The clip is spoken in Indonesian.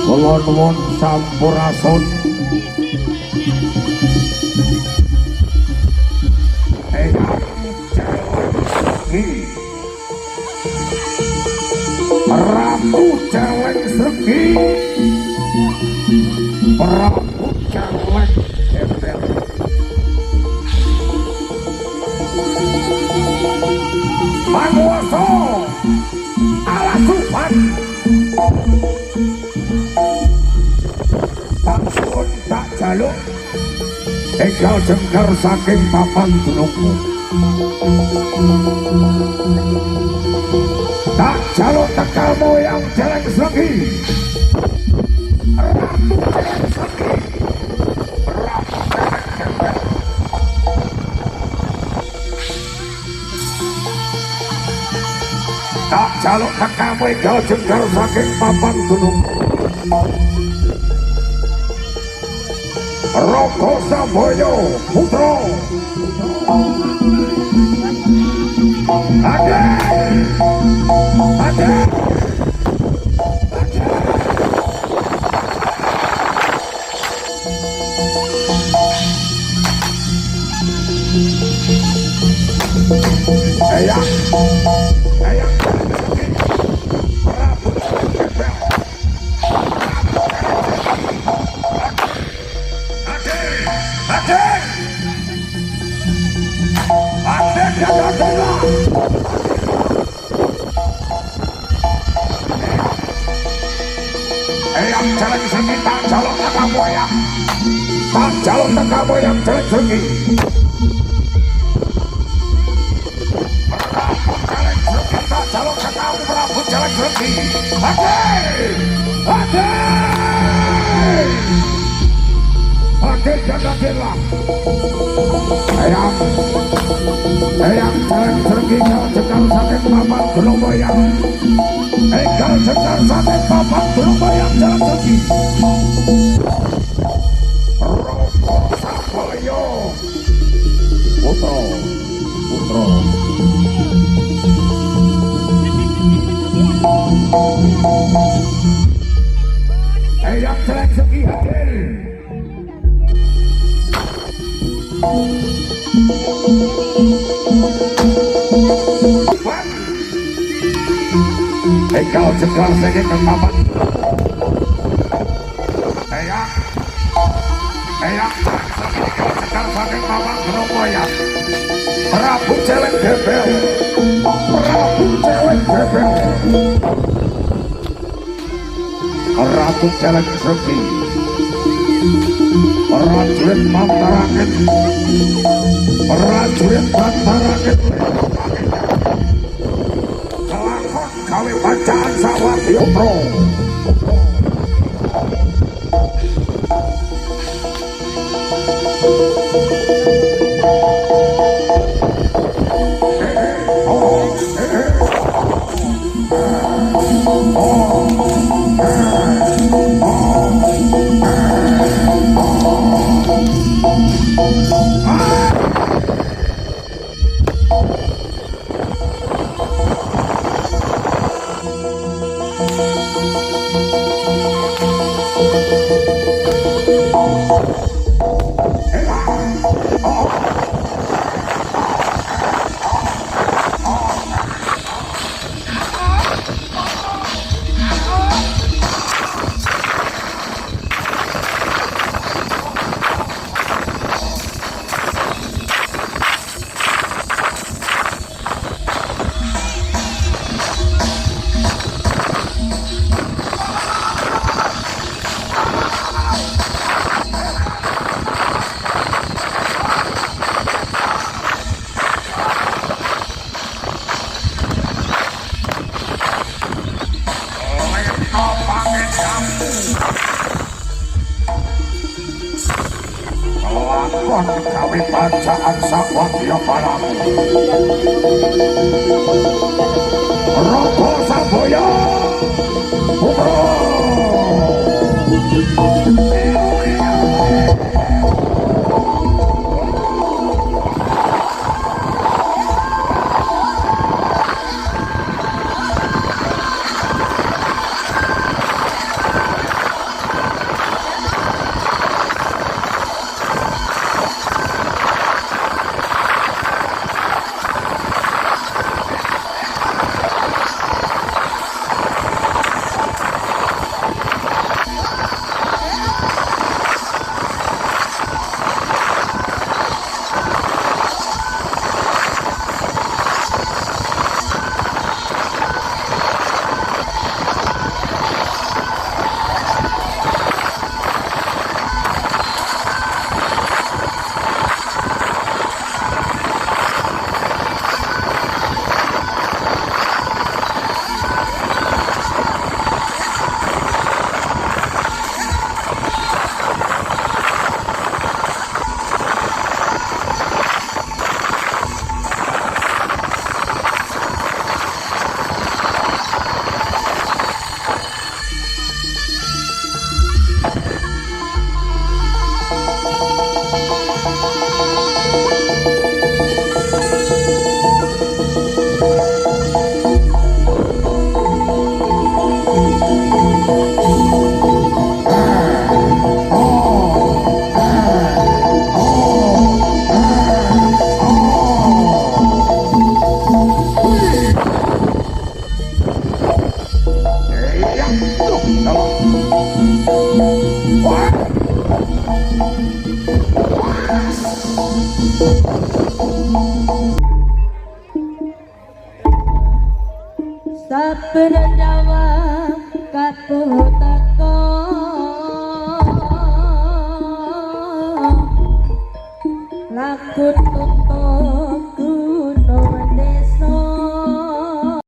Kula nuwun sampurasun. Prabu Jaleng Sregi, Prabu Jaleng Gembel, Manguwasa Alasupan, Pangsun tak jaluk enggal jengker saking papan gunungmu. Tak jaluk tegal moyang Jaleng Sregi, Ratu Jaleng Sregi, Prabu Jaleng Gembel. Tak jaluk tegal enggal jengker saking papan gunungmu. Raka Sambaya putra ada ayah Prabu Gembel. Eyang Jaleng Sregi tak jaluk tegal moyang, tak jaluk tegal moyang Jaleng Sregi. Prabu Jaleng Sregi tak jaluk tegal Prabu Jaleng Sregi. Ade jagadelah. Eyang Jaleng Sregi kau cekal saking papan gunung moyang. Enggal cekal saking papan gunung moyang Jaleng Sregi. Raka Sambaya putra Eyang Jaleng Sregi hadir. Enggal cekal saking papan. Eyang Jaleng Sregi enggal cekal saking papan gunung moyang. Prabu Jaleng Gembel, Prabu Jaleng Gembel, Ratu Jaleng Sregi, prajurit Bantarakit, prajurit Bantarakit, kelakon gawe bacaan Sawadyatra. Lakon gawe bacaan Sawadya Paramu. saben nyawa kapuh teko laku